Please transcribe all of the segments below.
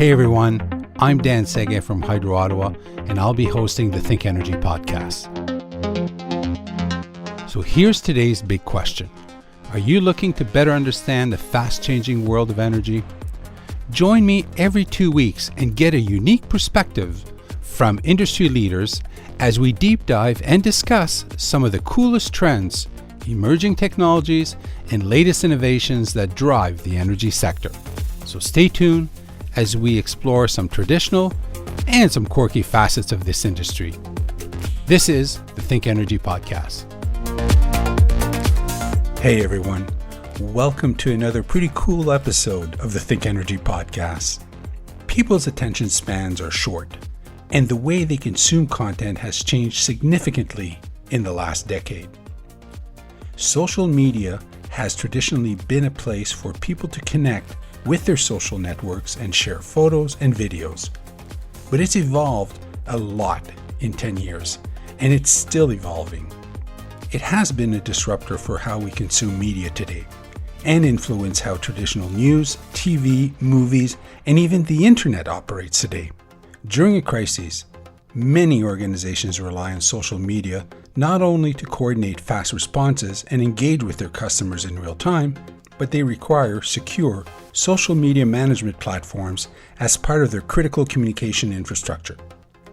Hey everyone, I'm Dan Sege from Hydro Ottawa, and I'll be hosting the ThinkEnergy podcast. So here's today's big question. Are you looking to better understand the fast-changing world of energy? Join me every 2 weeks and get a unique perspective from industry leaders as we deep dive and discuss some of the coolest trends, emerging technologies, and latest innovations that drive the energy sector. So stay tuned as we explore some traditional and some quirky facets of this industry. This is the ThinkEnergy podcast. Hey everyone, welcome to another pretty cool episode of the ThinkEnergy podcast. People's attention spans are short, and the way they consume content has changed significantly in the last decade. Social media has traditionally been a place for people to connect with their social networks and share photos and videos. But it's evolved a lot in 10 years, and it's still evolving. It has been a disruptor for how we consume media today, and influence how traditional news, TV, movies, and even the internet operates today. During a crisis, many organizations rely on social media not only to coordinate fast responses and engage with their customers in real time, but they require secure social media management platforms as part of their critical communication infrastructure.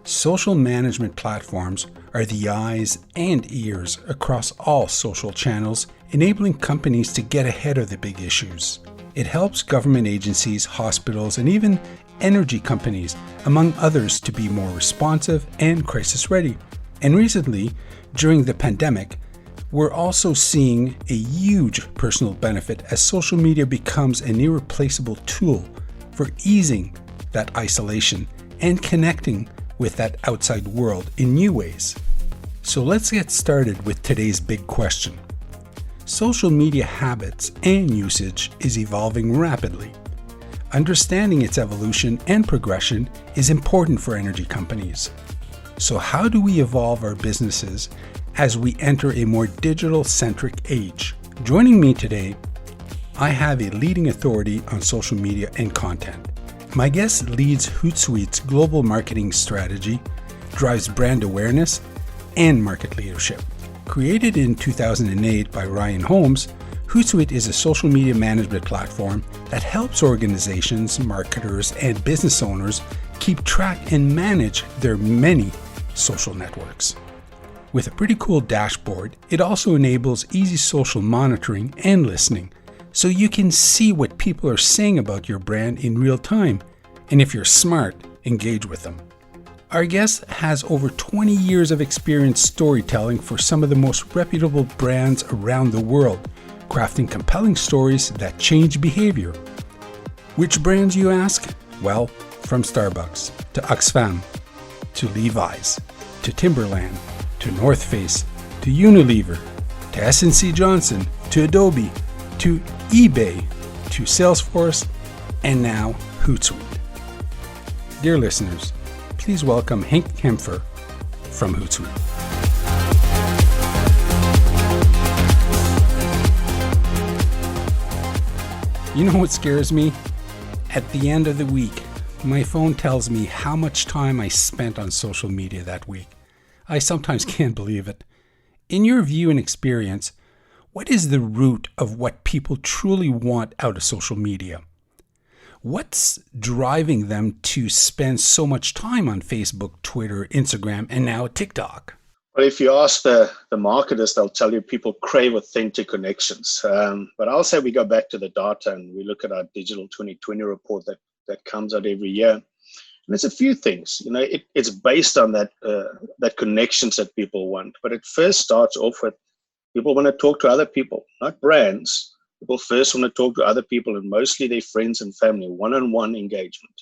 Social management platforms are the eyes and ears across all social channels, enabling companies to get ahead of the big issues. It helps government agencies, hospitals, and even energy companies, among others, to be more responsive and crisis ready. And recently, during the pandemic, we're also seeing a huge personal benefit as social media becomes an irreplaceable tool for easing that isolation and connecting with that outside world in new ways. So let's get started with today's big question. Social media habits and usage is evolving rapidly. Understanding its evolution and progression is important for energy companies. So how do we evolve our businesses as we enter a more digital-centric age? Joining me today, I have a leading authority on social media and content. My guest leads Hootsuite's global marketing strategy, drives brand awareness, and market leadership. Created in 2008 by Ryan Holmes, Hootsuite is a social media management platform that helps organizations, marketers, and business owners keep track and manage their many social networks. With a pretty cool dashboard, it also enables easy social monitoring and listening, so you can see what people are saying about your brand in real time, and if you're smart, engage with them. Our guest has over 20 years of experience storytelling for some of the most reputable brands around the world, crafting compelling stories that change behavior. Which brands, you ask? Well, from Starbucks to Oxfam, to Levi's, to Timberland, to North Face, to Unilever, to S&C Johnson, to Adobe, to eBay, to Salesforce, and now Hootsuite. Dear listeners, please welcome Kemper from Hootsuite. You know what scares me? At the end of the week, my phone tells me how much time I spent on social media that week. I sometimes can't believe it. In your view and experience, what is the root of what people truly want out of social media? What's driving them to spend so much time on Facebook, Twitter, Instagram, and now TikTok? Well, if you ask the marketers, they'll tell you people crave authentic connections. But I'll say we go back to the data and we look at our digital 2020 report that comes out every year. And there's a few things, it's based on that connections that people want. But it first starts off with people want to talk to other people, not brands. People first want to talk to other people, and mostly their friends and family, one-on-one engagement.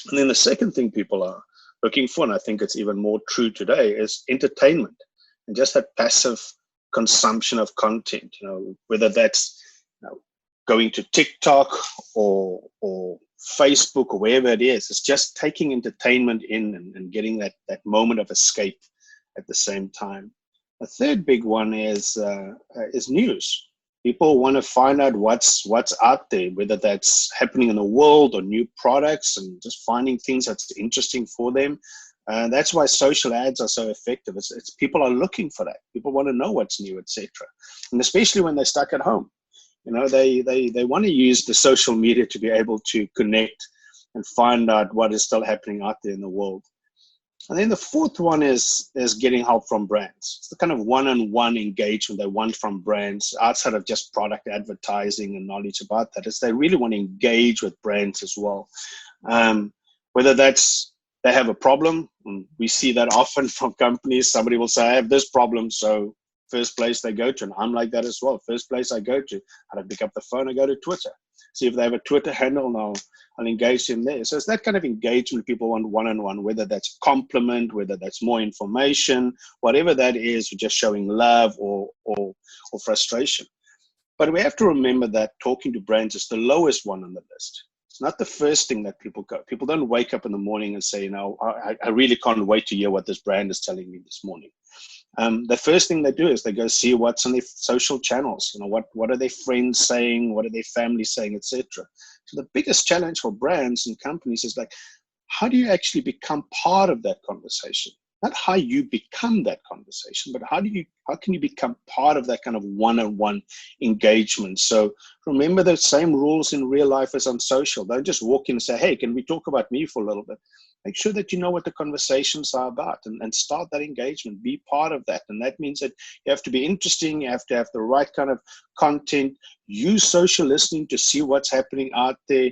And then the second thing people are looking for, and I think it's even more true today, is entertainment and just that passive consumption of content, whether that's going to TikTok or Facebook or wherever it is. It's just taking entertainment in and getting that moment of escape at the same time. A third big one is news. People want to find out what's out there, whether that's happening in the world or new products, and just finding things that's interesting for them. And that's why social ads are so effective. It's people are looking for that. People want to know what's new, etc. And especially when they're stuck at home, they want to use the social media to be able to connect and find out what is still happening out there in the world. And then the fourth one is getting help from brands. It's the kind of one-on-one engagement they want from brands outside of just product advertising and knowledge about that. Is they really want to engage with brands as well. Whether that's they have a problem, and we see that often from companies. Somebody will say, I have this problem, so first place they go to, and I'm like that as well. First place I go to, I don't pick up the phone, I go to Twitter. See if they have a Twitter handle now. I'll engage them there. So it's that kind of engagement people want one-on-one, whether that's a compliment, whether that's more information, whatever that is, just showing love or frustration. But we have to remember that talking to brands is the lowest one on the list. It's not the first thing that people go. People don't wake up in the morning and say, I really can't wait to hear what this brand is telling me this morning. The first thing they do is they go see what's on their social channels. What are their friends saying? What are their family saying, etc. So the biggest challenge for brands and companies is like, how do you actually become part of that conversation? Not how you become that conversation, but how can you become part of that kind of one-on-one engagement? So remember the same rules in real life as on social. Don't just walk in and say, hey, can we talk about me for a little bit? Make sure that you know what the conversations are about and start that engagement. Be part of that. And that means that you have to be interesting. You have to have the right kind of content. Use social listening to see what's happening out there.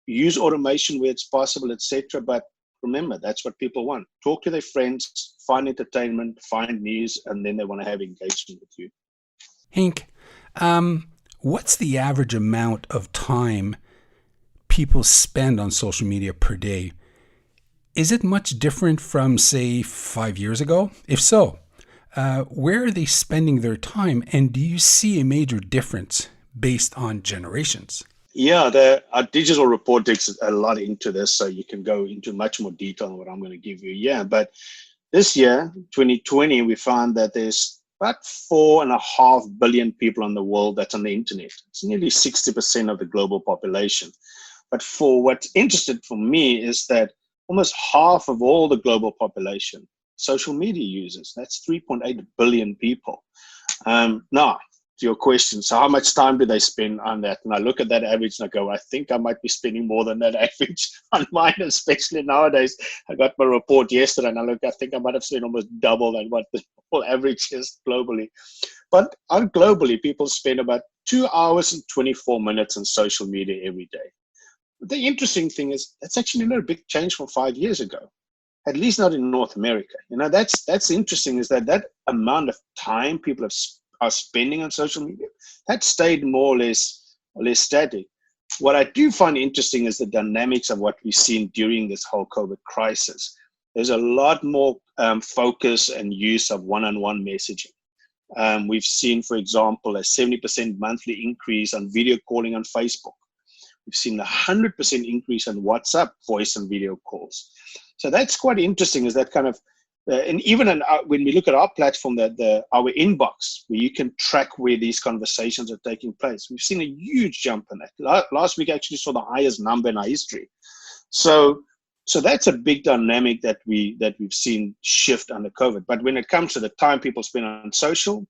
Use automation where it's possible, etc. But remember, that's what people want. Talk to their friends, find entertainment, find news, and then they want to have engagement with you. Henk, what's the average amount of time people spend on social media per day? Is it much different from, say, 5 years ago? If so, where are they spending their time? And do you see a major difference based on generations? Yeah, our digital report digs a lot into this, so you can go into much more detail on what I'm going to give you. Yeah, but this year, 2020, we found that there's about 4.5 billion people in the world that's on the internet. It's nearly 60% of the global population. But for what's interesting for me is that almost half of all the global population, social media users. That's 3.8 billion people. Now, to your question, so how much time do they spend on that? And I look at that average and I go, I think I might be spending more than that average on mine, especially nowadays. I got my report yesterday and I think I might have spent almost double than what the whole average is globally. But globally, people spend about 2 hours and 24 minutes on social media every day. But the interesting thing is that's actually not a big change from 5 years ago, at least not in North America. That's interesting, is that amount of time people are spending on social media, that stayed more or less static. What I do find interesting is the dynamics of what we've seen during this whole COVID crisis. There's a lot more focus and use of one-on-one messaging. We've seen, for example, a 70% monthly increase on video calling on Facebook. We've seen a 100% increase on WhatsApp voice and video calls. So that's quite interesting, is that kind of, and even when we look at our platform, our inbox, where you can track where these conversations are taking place, we've seen a huge jump in that. Last week, I actually saw the highest number in our history. So that's a big dynamic that we've seen shift under COVID. But when it comes to the time people spend on social,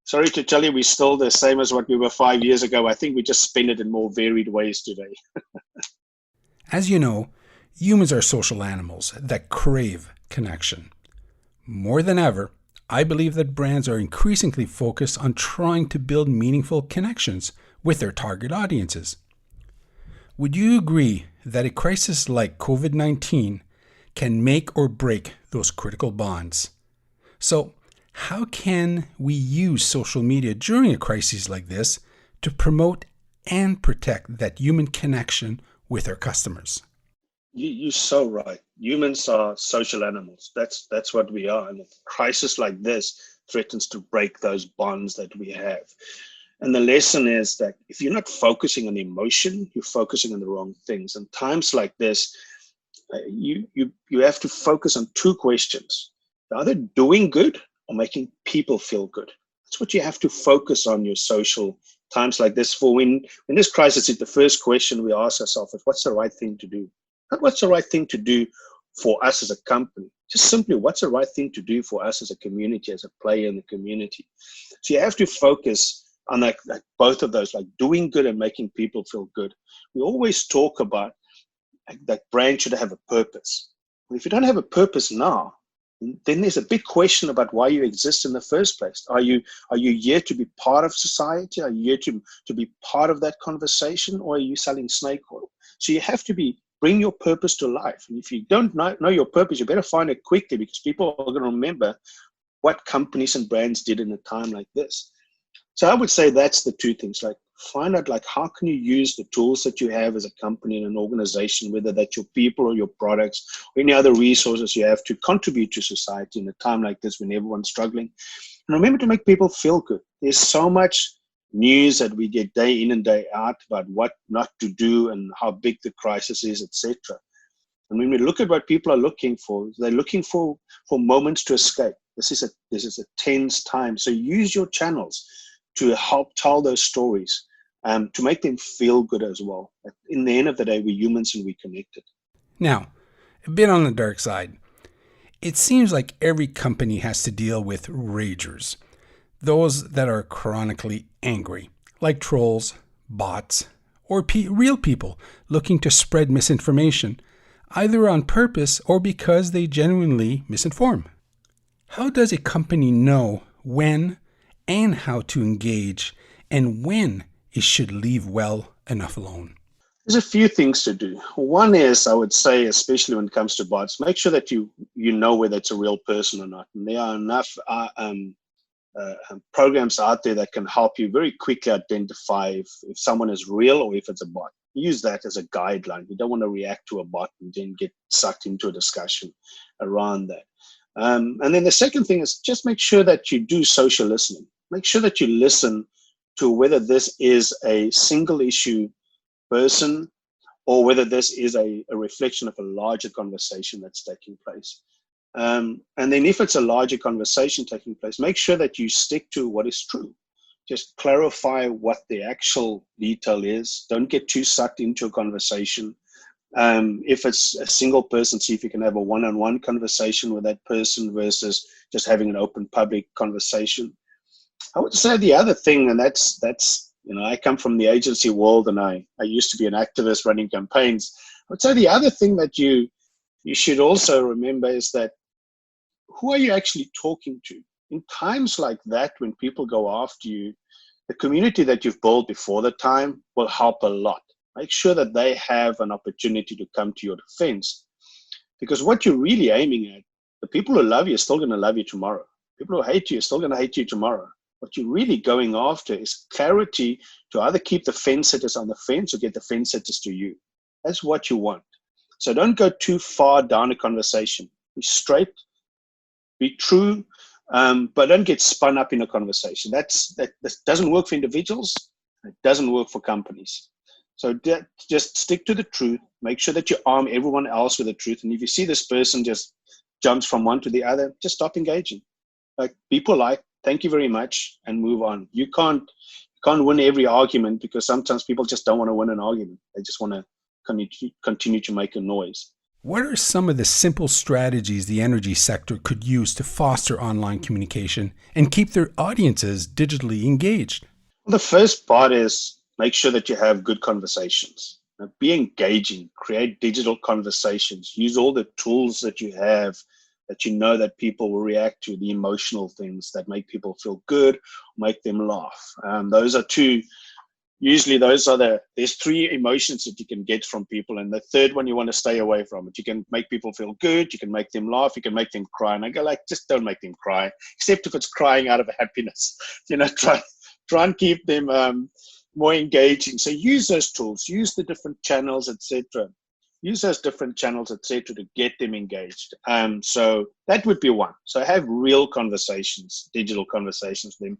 sorry to tell you, we're still the same as what we were 5 years ago. I think we just spend it in more varied ways today. As you know, humans are social animals that crave connection. More than ever, I believe that brands are increasingly focused on trying to build meaningful connections with their target audiences. Would you agree that a crisis like COVID-19 can make or break those critical bonds? So, how can we use social media during a crisis like this to promote and protect that human connection with our customers? You're so right. Humans are social animals. That's what we are. And a crisis like this threatens to break those bonds that we have. And the lesson is that if you're not focusing on emotion, you're focusing on the wrong things. And times like this, you have to focus on two questions. You're either doing good or making people feel good. That's what you have to focus on, your social times like this. For when this crisis hit, the first question we ask ourselves is, what's the right thing to do? Not what's the right thing to do for us as a company, just simply what's the right thing to do for us as a community, as a player in the community. So you have to focus on like both of those, like doing good and making people feel good. We always talk about that brand should have a purpose. Well, if you don't have a purpose now, then there's a big question about why you exist in the first place. Are you here to be part of society? Are you here to be part of that conversation, or are you selling snake oil? So you have to bring your purpose to life. And if you don't know your purpose, you better find it quickly, because people are going to remember what companies and brands did in a time like this. So I would say that's the two things. Like, find out like how can you use the tools that you have as a company and an organization, whether that's your people or your products or any other resources you have to contribute to society in a time like this when everyone's struggling. And remember to make people feel good. There's so much news that we get day in and day out about what not to do and how big the crisis is, etc. And when we look at what people are looking for, they're looking for moments to escape. This is a tense time. So use your channels to help tell those stories, to make them feel good as well. In the end of the day, we're humans and we're connected. Now, a bit on the dark side. It seems like every company has to deal with ragers, those that are chronically angry, like trolls, bots, or real people looking to spread misinformation, either on purpose or because they genuinely misinform. How does a company know when and how to engage, and when it should leave well enough alone? There's a few things to do. One is, I would say, especially when it comes to bots, make sure that you know whether it's a real person or not. And there are enough programs out there that can help you very quickly identify if someone is real or if it's a bot. Use that as a guideline. You don't want to react to a bot and then get sucked into a discussion around that. And then the second thing is just make sure that you do social listening. Make sure that you listen to whether this is a single issue person or whether this is a reflection of a larger conversation that's taking place. And then if it's a larger conversation taking place, make sure that you stick to what is true. Just clarify what the actual detail is. Don't get too sucked into a conversation. If it's a single person, see if you can have a one-on-one conversation with that person versus just having an open public conversation. I would say the other thing, and that's I come from the agency world, and I used to be an activist running campaigns. I would say the other thing that you should also remember is that who are you actually talking to? In times like that, when people go after you, the community that you've built before the time will help a lot. Make sure that they have an opportunity to come to your defense. Because what you're really aiming at, the people who love you are still going to love you tomorrow. People who hate you are still going to hate you tomorrow. What you're really going after is clarity to either keep the fence sitters on the fence or get the fence sitters to you. That's what you want. So don't go too far down a conversation. Be straight, be true, but don't get spun up in a conversation. That doesn't work for individuals. It doesn't work for companies. So just stick to the truth. Make sure that you arm everyone else with the truth. And if you see this person just jumps from one to the other, just stop engaging. Like, be polite, thank you very much, and move on. You can't win every argument, because sometimes people just don't want to win an argument. They just want to continue to make a noise. What are some of the simple strategies the energy sector could use to foster online communication and keep their audiences digitally engaged? Well, the first part is make sure that you have good conversations. Be engaging, create digital conversations, use all the tools that you have that you know that people will react to, the emotional things that make people feel good, make them laugh. Those are two. Usually there's three emotions that you can get from people, and the third one you want to stay away from it. You can make people feel good, you can make them laugh, you can make them cry. And I go like, just don't make them cry, except if it's crying out of happiness. Try and keep them more engaging. So use those tools, use the different channels, etc. Use those different channels, etc., to get them engaged. So that would be one. So have real conversations, digital conversations with them,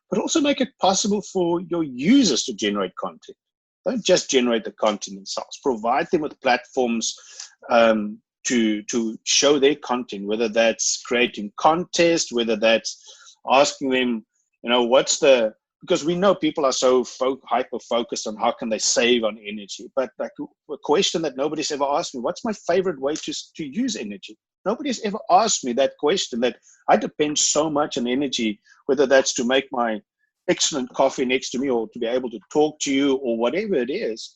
but also make it possible for your users to generate content. Don't just generate the content themselves. Provide them with platforms to show their content, whether that's creating contests, whether that's asking them Because we know people are so hyper focused on how can they save on energy, but like a question that nobody's ever asked me: what's my favorite way to use energy? Nobody's ever asked me that question. That I depend so much on energy, whether that's to make my excellent coffee next to me, or to be able to talk to you, or whatever it is.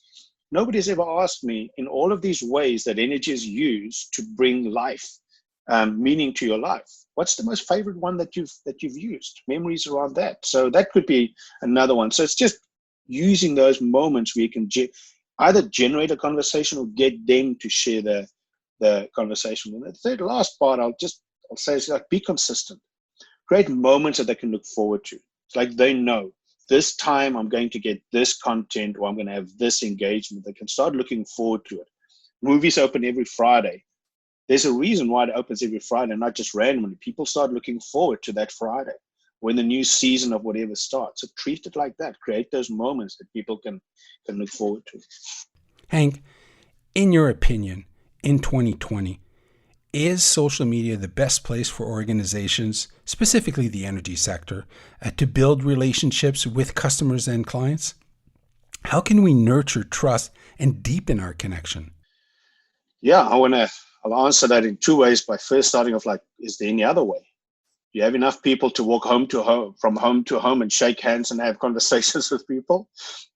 Nobody's ever asked me in all of these ways that energy is used to bring life, meaning to your life. What's the most favorite one that you've used? Memories around that. So that could be another one. So it's just using those moments where you can either generate a conversation or get them to share the conversation. And the third last part I'll say is like, be consistent. Create moments that they can look forward to. It's like they know this time I'm going to get this content, or I'm going to have this engagement. They can start looking forward to it. Movies open every Friday. There's a reason why it opens every Friday, not just randomly. People start looking forward to that Friday when the new season of whatever starts. So treat it like that. Create those moments that people can look forward to. Hank, in your opinion, in 2020, is social media the best place for organizations, specifically the energy sector, to build relationships with customers and clients? How can we nurture trust and deepen our connection? Yeah, I'll answer that in two ways. By first starting off, like, is there any other way? Do you have enough people to walk from home to home and shake hands and have conversations with people?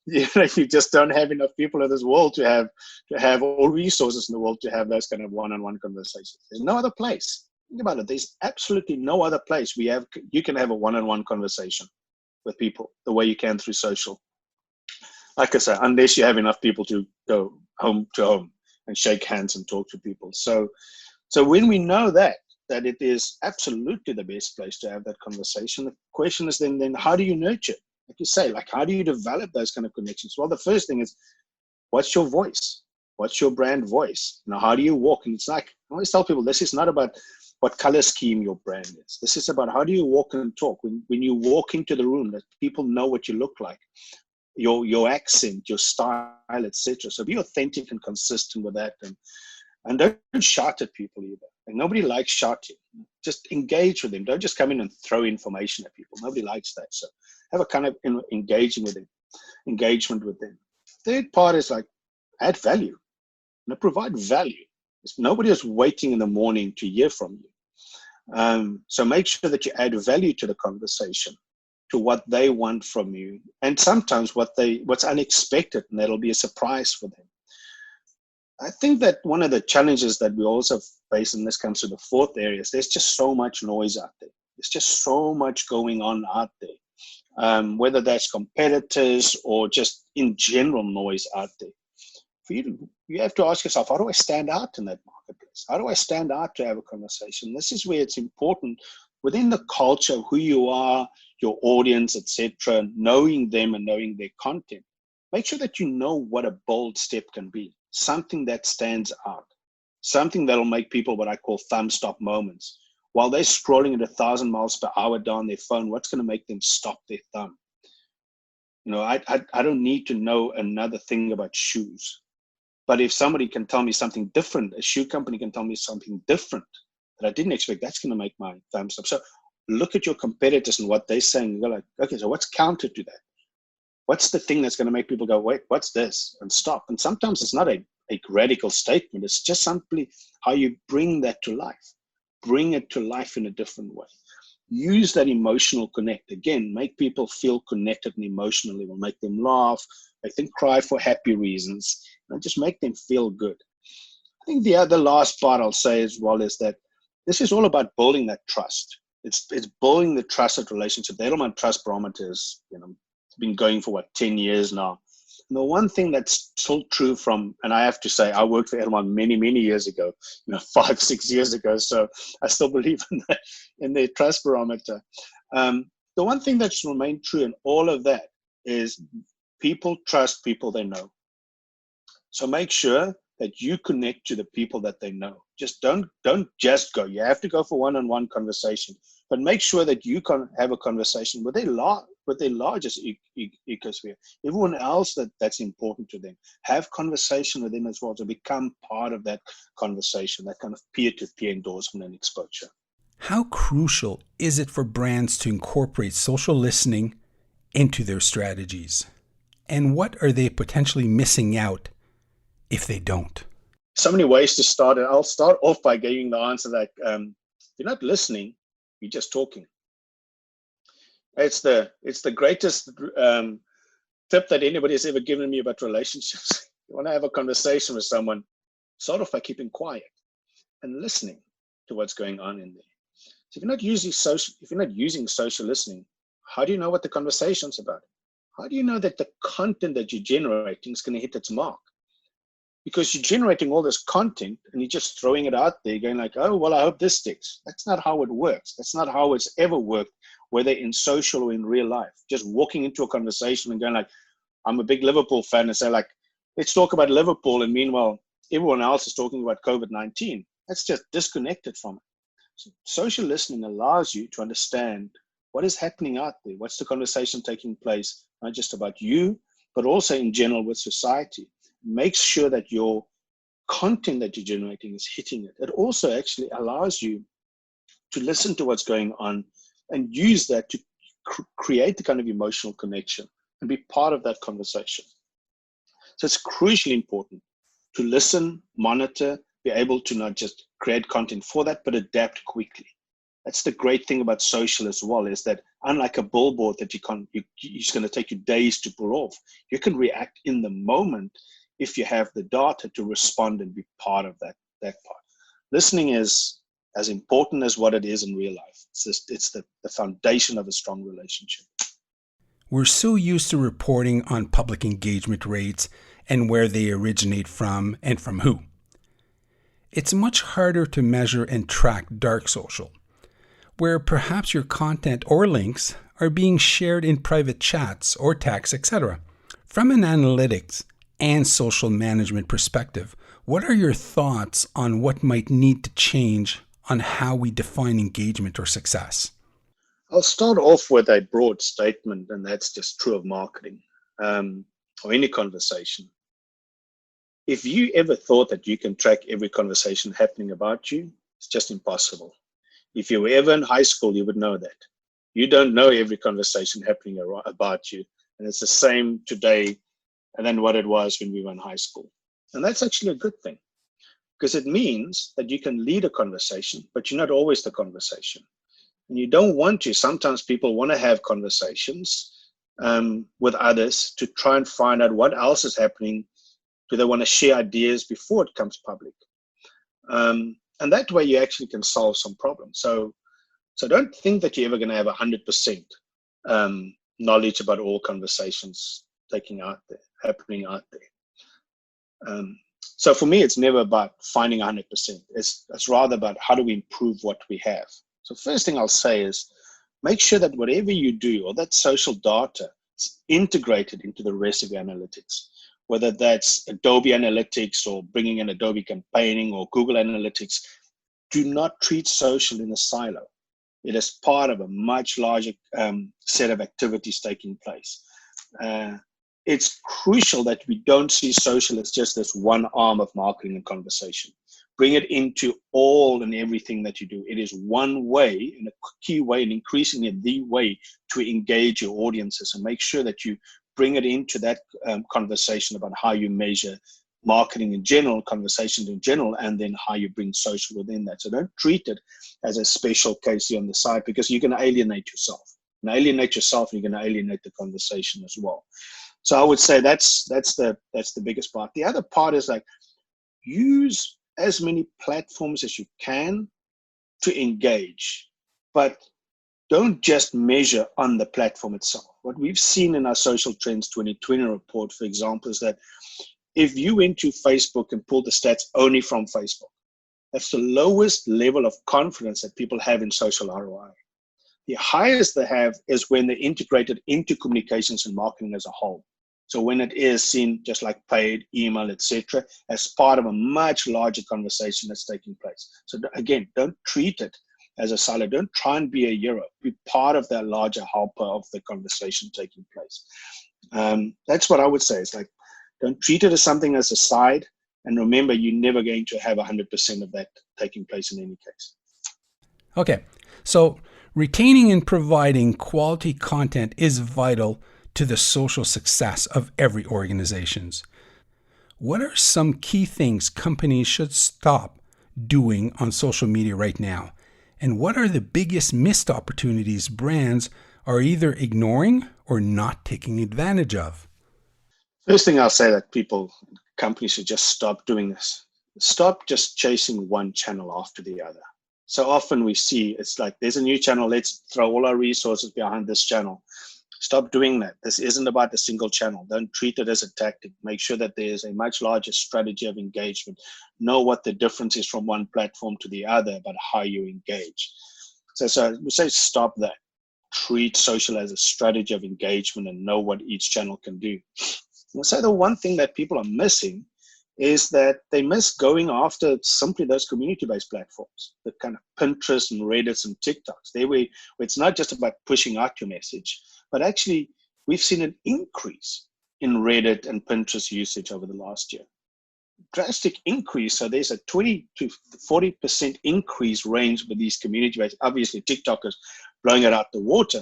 If you just don't have enough people in this world to have all resources in the world to have those kind of one-on-one conversations. There's no other place. Think about it. There's absolutely no other place you can have a one-on-one conversation with people the way you can through social. Like I said, unless you have enough people to go home to home and shake hands and talk to people. So when we know that it is absolutely the best place to have that conversation, the question is then how do you nurture? Like you say, like, how do you develop those kind of connections? Well, the first thing is, what's your voice? What's your brand voice? How do you walk? And it's like, I always tell people, this is not about what color scheme your brand is. This is about how do you walk and talk. When you walk into the room, that people know what you look like, your accent, your style, etc. So be authentic and consistent with that. And don't shout at people either. And nobody likes shouting. Just engage with them. Don't just come in and throw information at people. Nobody likes that. So have a kind of engagement with them. Third part is like, add value. Provide value. Nobody is waiting in the morning to hear from you. So make sure that you add value to the conversation, to what they want from you, and sometimes what's unexpected, and that'll be a surprise for them. I think that one of the challenges that we also face, and this comes to the fourth area, is there's just so much noise out there. There's just so much going on out there, whether that's competitors or just in general noise out there. You have to ask yourself, how do I stand out in that marketplace? How do I stand out to have a conversation? This is where it's important within the culture, who you are, your audience, etc., knowing them and knowing their content. Make sure that you know what a bold step can be, something that stands out, something that'll make people what I call thumb stop moments. While they're scrolling at 1,000 miles per hour down their phone, what's going to make them stop their thumb? I don't need to know another thing about shoes. But if somebody can tell me something different, a shoe company can tell me something different that I didn't expect, that's going to make my thumb stop. So look at your competitors and what they're saying. You're like, okay, so what's counter to that? What's the thing that's going to make people go, wait, what's this? And stop. And sometimes it's not a radical statement. It's just simply how you bring that to life. Bring it to life in a different way. Use that emotional connect. Again, make people feel connected and emotionally. Will make them laugh, make them cry for happy reasons, and just make them feel good. I think the other last part I'll say as well is that this is all about building that trust. It's building the trusted relationship. The Edelman Trust Barometer is, it's been going for 10 years now. And the one thing that's still true and I have to say, I worked for Edelman many, many years ago, 5-6 years ago. So I still believe in their trust barometer. The one thing that's remained true in all of that is people trust people they know. So make sure that you connect to the people that they know. Just don't just go. You have to go for one-on-one conversation, but make sure that you can have a conversation with their largest ecosphere. Everyone else that's important to them. Have conversation with them as well to become part of that conversation, that kind of peer-to-peer endorsement and exposure. How crucial is it for brands to incorporate social listening into their strategies? And what are they potentially missing out if they don't? So many ways to start, and I'll start off by giving the answer that you're not listening, you're just talking. It's the greatest tip that anybody has ever given me about relationships. You want to have a conversation with someone, start off by keeping quiet and listening to what's going on in there. So if you're not using social listening, how do you know what the conversation's about? How do you know that the content that you're generating is going to hit its mark? Because you're generating all this content and you're just throwing it out there, going like, oh, well, I hope this sticks. That's not how it works. That's not how it's ever worked, whether in social or in real life. Just walking into a conversation and going like, I'm a big Liverpool fan, and say like, let's talk about Liverpool. And meanwhile, everyone else is talking about COVID-19. That's just disconnected from it. So social listening allows you to understand what is happening out there. What's the conversation taking place, not just about you, but also in general with society. Make sure that your content that you're generating is hitting it. It also actually allows you to listen to what's going on and use that to create the kind of emotional connection and be part of that conversation. So it's crucially important to listen, monitor, be able to not just create content for that, but adapt quickly. That's the great thing about social as well, is that unlike a billboard that it's going to take you days to pull off, you can react in the moment if you have the data to respond and be part of that part. Listening is as important as what it is in real life. It's the foundation of a strong relationship. We're so used to reporting on public engagement rates and where they originate from and from who. It's much harder to measure and track dark social, where perhaps your content or links are being shared in private chats or texts, etc. From an analytics and social management perspective, what are your thoughts on what might need to change on how we define engagement or success? I'll start off with a broad statement, and that's just true of marketing or any conversation. If you ever thought that you can track every conversation happening about you, it's just impossible. If you were ever in high school, you would know that. You don't know every conversation happening about you. And it's the same today and then what it was when we were in high school. And that's actually a good thing, because it means that you can lead a conversation, but you're not always the conversation. And you don't want to. Sometimes people want to have conversations with others to try and find out what else is happening. Do they want to share ideas before it comes public? And that way you actually can solve some problems. So don't think that you're ever going to have 100% knowledge about all conversations happening out there. So for me, it's never about finding 100%. It's rather about how do we improve what we have. So first thing I'll say is make sure that whatever you do or that social data is integrated into the rest of your analytics, whether that's Adobe Analytics or bringing in Adobe Campaigning or Google Analytics. Do not treat social in a silo. It is part of a much larger set of activities taking place. It's crucial that we don't see social as just this one arm of marketing and conversation. Bring it into all and everything that you do. It is one way and a key way, and increasingly the way to engage your audiences, and make sure that you bring it into that conversation about how you measure marketing in general, conversations in general, and then how you bring social within that. So don't treat it as a special case here on the side, because you're going to alienate yourself. And alienate yourself, and you're going to alienate the conversation as well. So I would say that's the biggest part. The other part is like, use as many platforms as you can to engage, but don't just measure on the platform itself. What we've seen in our Social Trends 2020 report, for example, is that if you went to Facebook and pulled the stats only from Facebook, that's the lowest level of confidence that people have in social ROI. The highest they have is when they're integrated into communications and marketing as a whole. So when it is seen just like paid, email, etc., as part of a much larger conversation that's taking place. So again, don't treat it as a silo. Don't try and be a hero. Be part of that larger helper of the conversation taking place. That's what I would say. It's like, don't treat it as something as a side. And remember, you're never going to have 100% of that taking place in any case. Okay, so retaining and providing quality content is vital to the social success of every organization. What are some key things companies should stop doing on social media right now? And what are the biggest missed opportunities brands are either ignoring or not taking advantage of? First thing I'll say that companies should just stop doing this. Stop just chasing one channel after the other. So often we see it's like there's a new channel, let's throw all our resources behind this channel. Stop doing that. This isn't about a single channel. Don't treat it as a tactic. Make sure that there's a much larger strategy of engagement. Know what the difference is from one platform to the other, but how you engage. So we say stop that. Treat social as a strategy of engagement and know what each channel can do. So the one thing that people are missing is that they miss going after simply those community-based platforms, the kind of Pinterest and Reddits and TikToks. Where it's not just about pushing out your message, but actually we've seen an increase in Reddit and Pinterest usage over the last year. Drastic increase. So there's a 20 to 40% increase range with these community-based. Obviously, TikTok is blowing it out the water.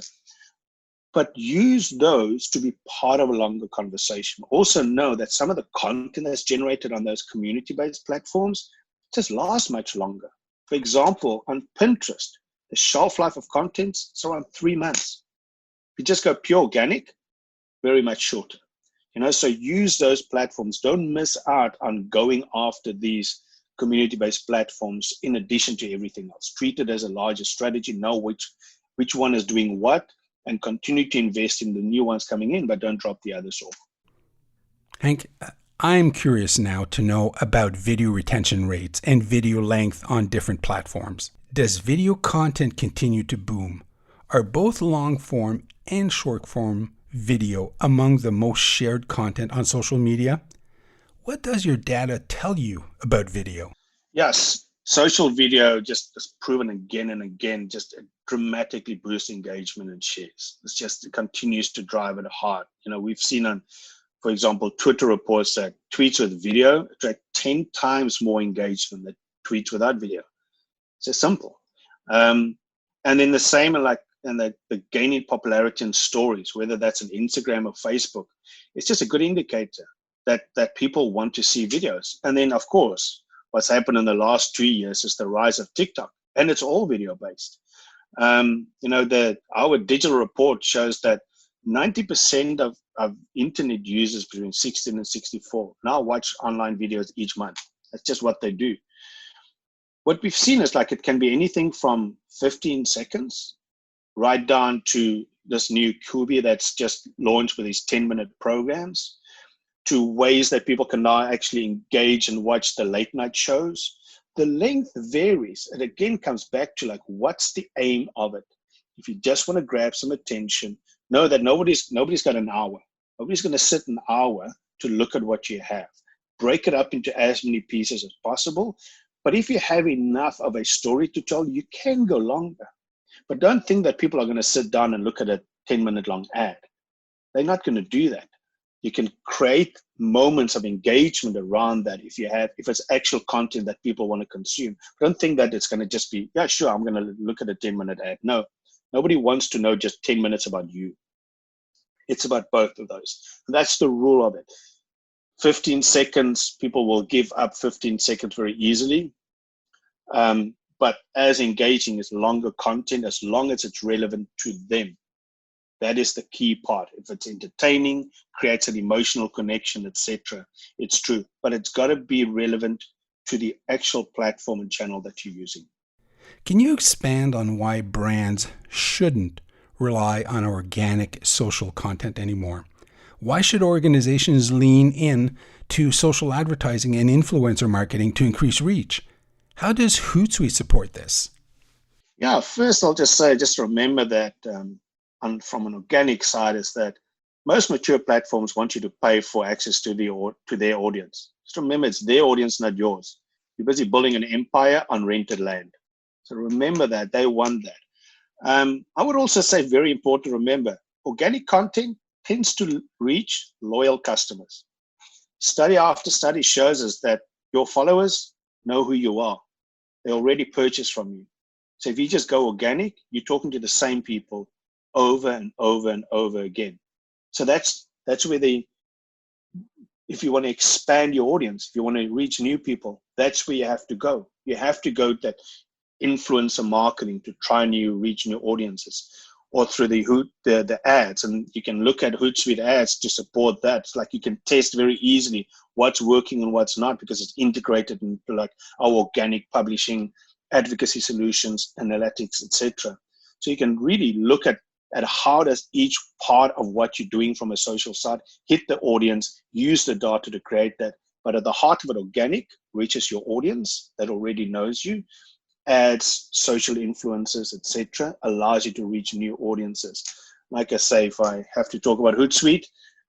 But use those to be part of a longer conversation. Also know that some of the content that's generated on those community-based platforms just lasts much longer. For example, on Pinterest, the shelf life of content is around 3 months. If you just go pure organic, very much shorter. So use those platforms. Don't miss out on going after these community-based platforms in addition to everything else. Treat it as a larger strategy. Know which one is doing what, and continue to invest in the new ones coming in, but don't drop the others off. Hank, I'm curious now to know about video retention rates and video length on different platforms. Does video content continue to boom? Are both long form and short form video among the most shared content on social media? What does your data tell you about video? Yes, social video just has proven again and again, just dramatically boost engagement and shares. It continues to drive it hard. We've seen on, for example, Twitter reports that tweets with video attract 10 times more engagement than tweets without video. It's just simple. And then the same and the gaining popularity in stories, whether that's on Instagram or Facebook, it's just a good indicator that people want to see videos. And then, of course, what's happened in the last 2 years is the rise of TikTok, and it's all video based. Our digital report shows that 90% of internet users between 16 and 64 now watch online videos each month. That's just what they do. What we've seen is it can be anything from 15 seconds right down to this new Kubi that's just launched with these 10-minute programs, to ways that people can now actually engage and watch the late night shows. The length varies. It again comes back to what's the aim of it? If you just want to grab some attention, know that nobody's got an hour. Nobody's going to sit an hour to look at what you have. Break it up into as many pieces as possible. But if you have enough of a story to tell, you can go longer. But don't think that people are going to sit down and look at a 10-minute long ad. They're not going to do that. You can create moments of engagement around that if it's actual content that people want to consume. Don't think that it's going to just be, yeah, sure, I'm going to look at a 10-minute ad. No, nobody wants to know just 10 minutes about you. It's about both of those. And that's the rule of it. 15 seconds, people will give up 15 seconds very easily. But as engaging is longer content, as long as it's relevant to them. That is the key part. If it's entertaining, creates an emotional connection, etc., it's true. But it's got to be relevant to the actual platform and channel that you're using. Can you expand on why brands shouldn't rely on organic social content anymore? Why should organizations lean in to social advertising and influencer marketing to increase reach? How does Hootsuite support this? Yeah, first I'll just say, just remember that from an organic side is that most mature platforms want you to pay for access to their audience. Just remember, it's their audience, not yours. You're busy building an empire on rented land. So remember that they want that. I would also say, very important to remember, organic content tends to reach loyal customers. Study after study shows us that your followers know who you are. They already purchase from you. So if you just go organic, you're talking to the same people over and over and over again. So that's where if you want to expand your audience, if you want to reach new people, that's where you have to go. You have to go that influencer marketing to try and reach new audiences, or through the ads. And you can look at Hootsuite ads to support that. It's like you can test very easily what's working and what's not, because it's integrated into like our organic publishing, advocacy solutions, analytics, etc. So you can really look at how does each part of what you're doing from a social side hit the audience, use the data to create that. But at the heart of it, organic reaches your audience that already knows you. Ads, social influencers, etc., allows you to reach new audiences. Like I say, if I have to talk about Hootsuite,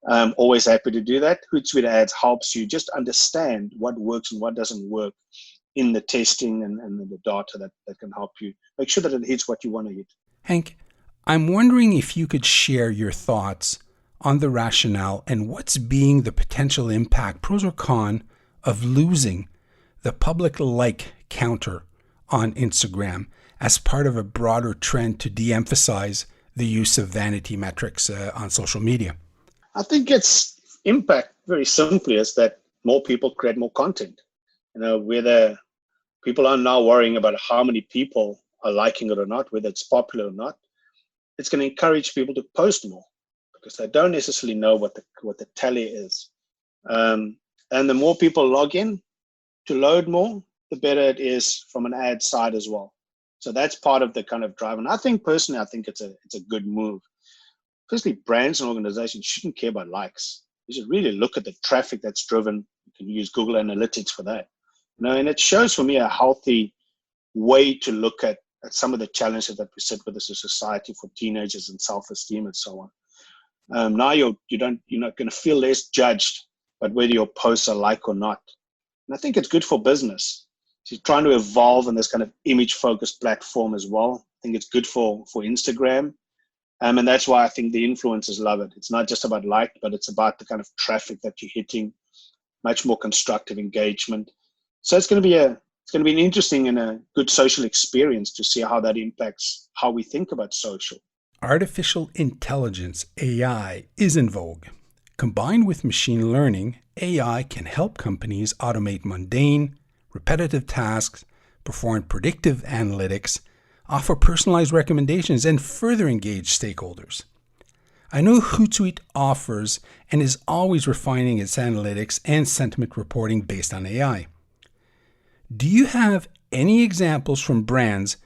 I'm always happy to do that. Hootsuite ads helps you just understand what works and what doesn't work in the testing and the data that can help you make sure that it hits what you want to hit. Hank, I'm wondering if you could share your thoughts on the rationale and what's being the potential impact, pros or cons, of losing the public like counter on Instagram as part of a broader trend to de-emphasize the use of vanity metrics on social media. I think its impact very simply is that more people create more content. Whether people are now worrying about how many people are liking it or not, whether it's popular or not, it's going to encourage people to post more because they don't necessarily know what the tally is. And the more people log in to load more, the better it is from an ad side as well. So that's part of the kind of drive. And I think personally, it's a good move. Firstly, brands and organizations shouldn't care about likes. You should really look at the traffic that's driven. You can use Google Analytics for that. And it shows for me a healthy way to look at some of the challenges that we sit with as a society for teenagers and self-esteem and so on. Now you're not going to feel less judged, but whether your posts are liked or not. And I think it's good for business. So you're trying to evolve in this kind of image-focused platform as well. I think it's good for Instagram. And that's why I think the influencers love it. It's not just about like, but it's about the kind of traffic that you're hitting, much more constructive engagement. So it's going to be an interesting and a good social experience to see how that impacts how we think about social. Artificial intelligence, AI, is in vogue. Combined with machine learning, AI can help companies automate mundane, repetitive tasks, perform predictive analytics, offer personalized recommendations, and further engage stakeholders. I know Hootsuite offers and is always refining its analytics and sentiment reporting based on AI. Do you have any examples from brands,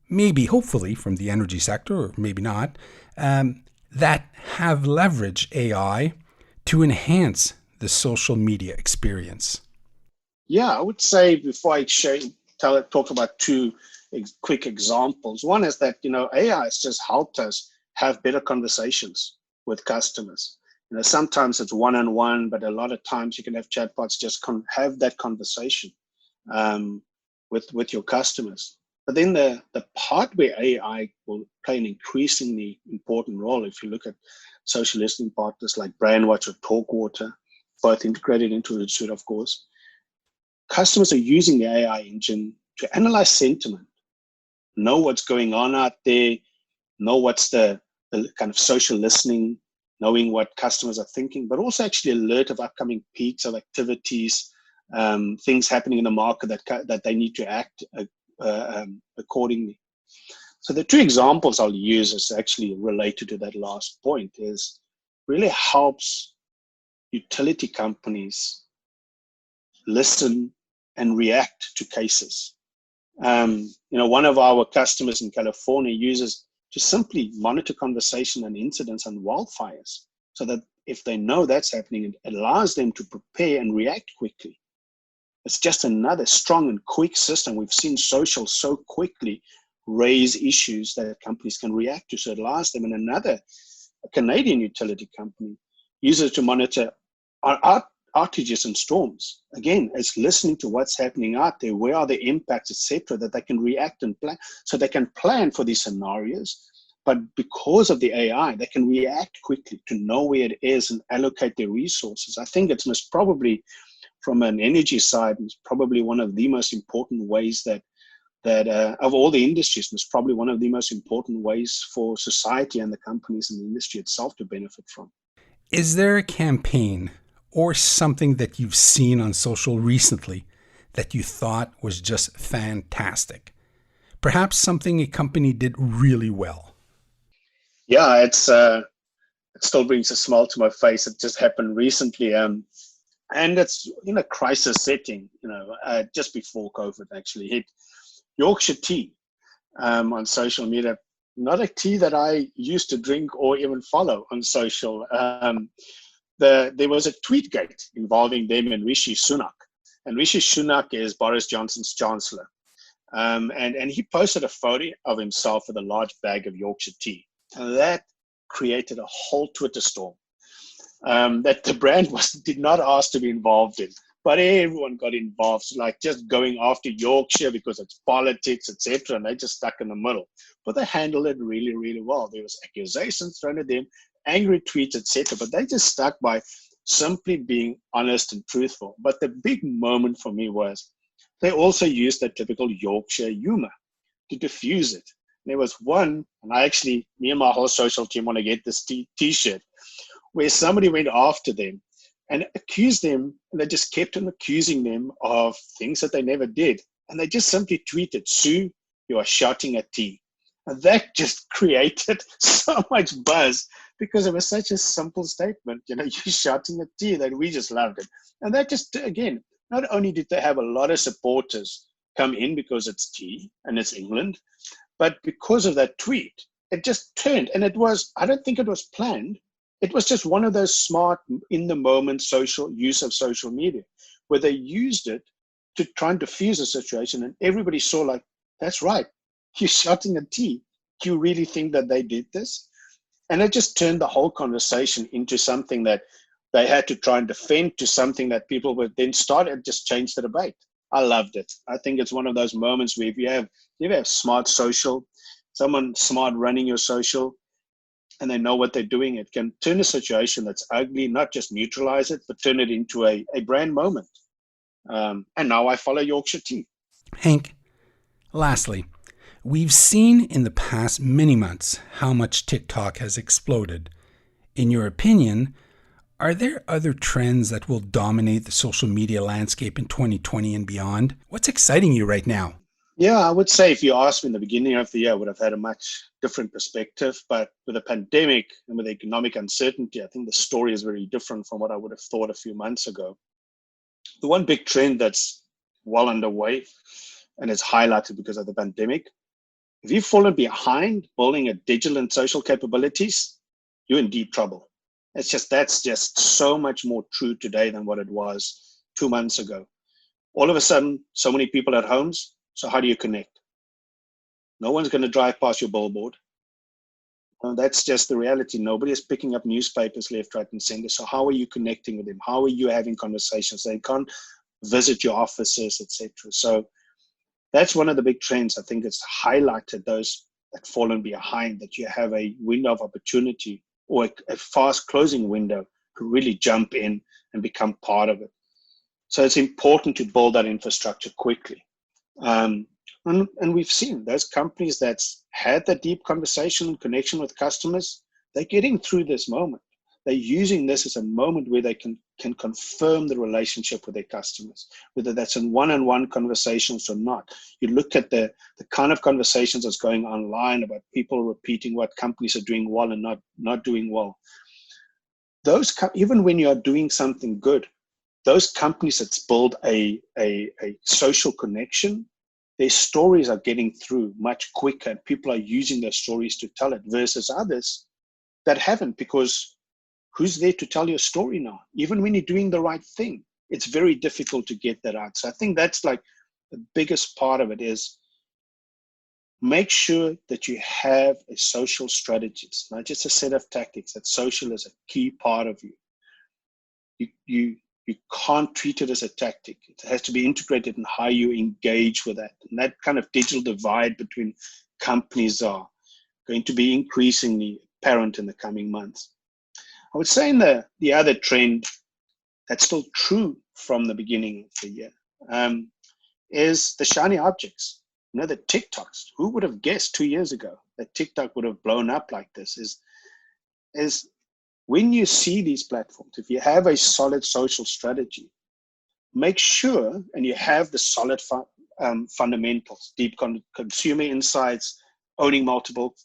maybe hopefully from the energy sector or maybe not, that have leveraged AI to enhance the social media experience? Yeah, I would say before I talk about two quick examples. One is that, AI has just helped us have better conversations with customers. Sometimes it's one-on-one, but a lot of times you can have chatbots just have that conversation with your customers. But then the part where AI will play an increasingly important role, if you look at social listening partners like Brandwatch or Talkwater, both integrated into Hootsuite, of course, customers are using the AI engine to analyze sentiment, know what's going on out there, know what's the kind of social listening, knowing what customers are thinking, but also actually alert of upcoming peaks of activities, things happening in the market that they need to act accordingly. So the two examples I'll use is actually related to that last point, is really helps utility companies listen and react to cases. One of our customers in California uses to simply monitor conversation and incidents on wildfires, so that if they know that's happening, it allows them to prepare and react quickly. It's just another strong and quick system. We've seen social so quickly raise issues that companies can react to. So it allows them. And a Canadian utility company uses it to monitor outages and storms. Again, it's listening to what's happening out there, where are the impacts, etc., that they can react and plan. So they can plan for these scenarios, but because of the AI, they can react quickly to know where it is and allocate their resources. I think it's most probably, from an energy side, it's probably one of the most important ways that that of all the industries, was probably one of the most important ways for society and the companies in the industry itself to benefit from. Is there a campaign or something that you've seen on social recently that you thought was just fantastic? Perhaps something a company did really well? Yeah, it still brings a smile to my face. It just happened recently. And it's in a crisis setting, just before COVID actually hit. Yorkshire Tea on social media, not a tea that I used to drink or even follow on social. There was a tweetgate involving them and Rishi Sunak. And Rishi Sunak is Boris Johnson's chancellor. And he posted a photo of himself with a large bag of Yorkshire tea. And that created a whole Twitter storm that the brand did not ask to be involved in. But everyone got involved, like just going after Yorkshire because it's politics, etc. And they just stuck in the middle. But they handled it really, really well. There was accusations thrown at them, angry tweets, etc. But they just stuck by simply being honest and truthful. But the big moment for me was they also used that typical Yorkshire humor to diffuse it. There was one, and me and my whole social team want to get this t-shirt, where somebody went after them and accused them, and they just kept on accusing them of things that they never did. And they just simply tweeted, "Sue, you are shouting at tea." And that just created so much buzz because it was such a simple statement. You're shouting at tea, that we just loved it. And that just, again, not only did they have a lot of supporters come in because it's tea and it's England, but because of that tweet, it just turned. And I don't think it was planned. It was just one of those smart, in the moment use of social media, where they used it to try and diffuse a situation. And everybody saw, like, that's right. You're shouting at tea. Do you really think that they did this? And it just turned the whole conversation into something that they had to try and defend, to something that people would then start and just change the debate. I loved it. I think it's one of those moments where if you have smart social, someone smart running your social, and they know what they're doing, it can turn a situation that's ugly, not just neutralize it, but turn it into a brand moment. And now I follow Yorkshire Tea. Hank, lastly, we've seen in the past many months how much TikTok has exploded. In your opinion, are there other trends that will dominate the social media landscape in 2020 and beyond? What's exciting you right now? Yeah, I would say if you asked me in the beginning of the year, I would have had a much different perspective. But with the pandemic and with economic uncertainty, I think the story is very different from what I would have thought a few months ago. The one big trend that's well underway and is highlighted because of the pandemic, if you've fallen behind building a digital and social capabilities, you're in deep trouble. That's just so much more true today than what it was 2 months ago. All of a sudden, so many people at homes. So how do you connect? No one's going to drive past your billboard. And that's just the reality. Nobody is picking up newspapers left, right, and center. So how are you connecting with them? How are you having conversations? They can't visit your offices, etc. So that's one of the big trends. I think it's highlighted those that fallen behind, that you have a window of opportunity or a fast closing window to really jump in and become part of it. So it's important to build that infrastructure quickly. And we've seen those companies that's had that deep conversation and connection with customers, they're getting through this moment. They're using this as a moment where they can confirm the relationship with their customers, whether that's in one-on-one conversations or not. You look at the kind of conversations that's going online about people repeating what companies are doing well and not doing well. Those, even when you're doing something good, those companies that build a social connection, their stories are getting through much quicker, and people are using their stories to tell it, versus others that haven't, because who's there to tell your story now? Even when you're doing the right thing, it's very difficult to get that out. So I think that's like the biggest part of it, is make sure that you have a social strategy. It's not just a set of tactics. That social is a key part of you. You can't treat it as a tactic. It has to be integrated in how you engage with that. And that kind of digital divide between companies are going to be increasingly apparent in the coming months. I would say in the other trend that's still true from the beginning of the year is the shiny objects. The TikToks, who would have guessed 2 years ago that TikTok would have blown up like this? Is when you see these platforms, if you have a solid social strategy, make sure, and you have the solid fundamentals, deep consumer insights, owning multiple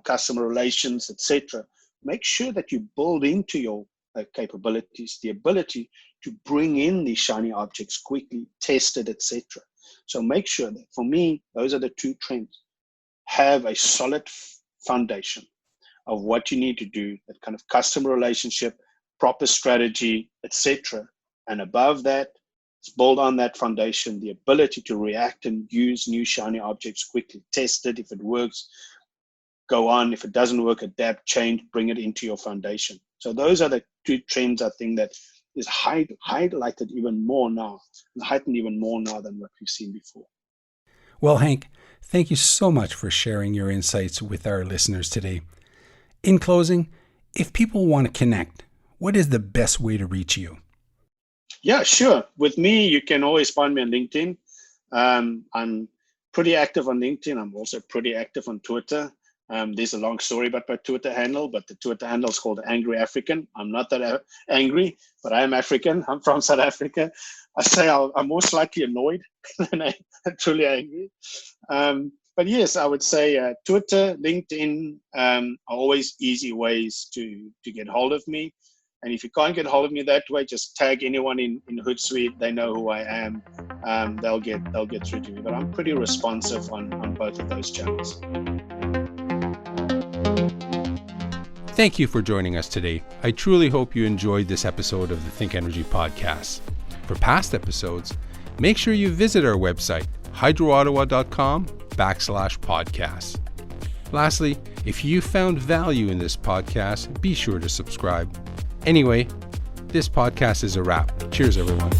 customer relations, etc. Make sure that you build into your capabilities the ability to bring in these shiny objects quickly, test it, etc. So make sure that, for me, those are the two trends. Have a solid foundation of what you need to do, that kind of customer relationship, proper strategy, etc. And above that, build on that foundation the ability to react and use new shiny objects quickly. Test it. If it works, go on. If it doesn't work, adapt, change, bring it into your foundation. So those are the two trends, I think, that is highlighted even more now, and heightened even more now than what we've seen before. Well, Hank, thank you so much for sharing your insights with our listeners today. In closing, if people want to connect, what is the best way to reach you? Yeah, sure. With me, you can always find me on LinkedIn. I'm pretty active on LinkedIn. I'm also pretty active on Twitter. There's a long story about my Twitter handle, but the Twitter handle is called Angry African. I'm not that angry, but I am African. I'm from South Africa. I say I'm more slightly annoyed than I'm truly angry. But yes, I would say Twitter, LinkedIn are always easy ways to get hold of me. And if you can't get hold of me that way, just tag anyone in Hootsuite. They know who I am. They'll get through to me. But I'm pretty responsive on both of those channels. Thank you for joining us today. I truly hope you enjoyed this episode of the ThinkEnergy podcast. For past episodes, make sure you visit our website, hydroottawa.com/podcast. Lastly, if you found value in this podcast, be sure to subscribe. Anyway, this podcast is a wrap. Cheers, everyone.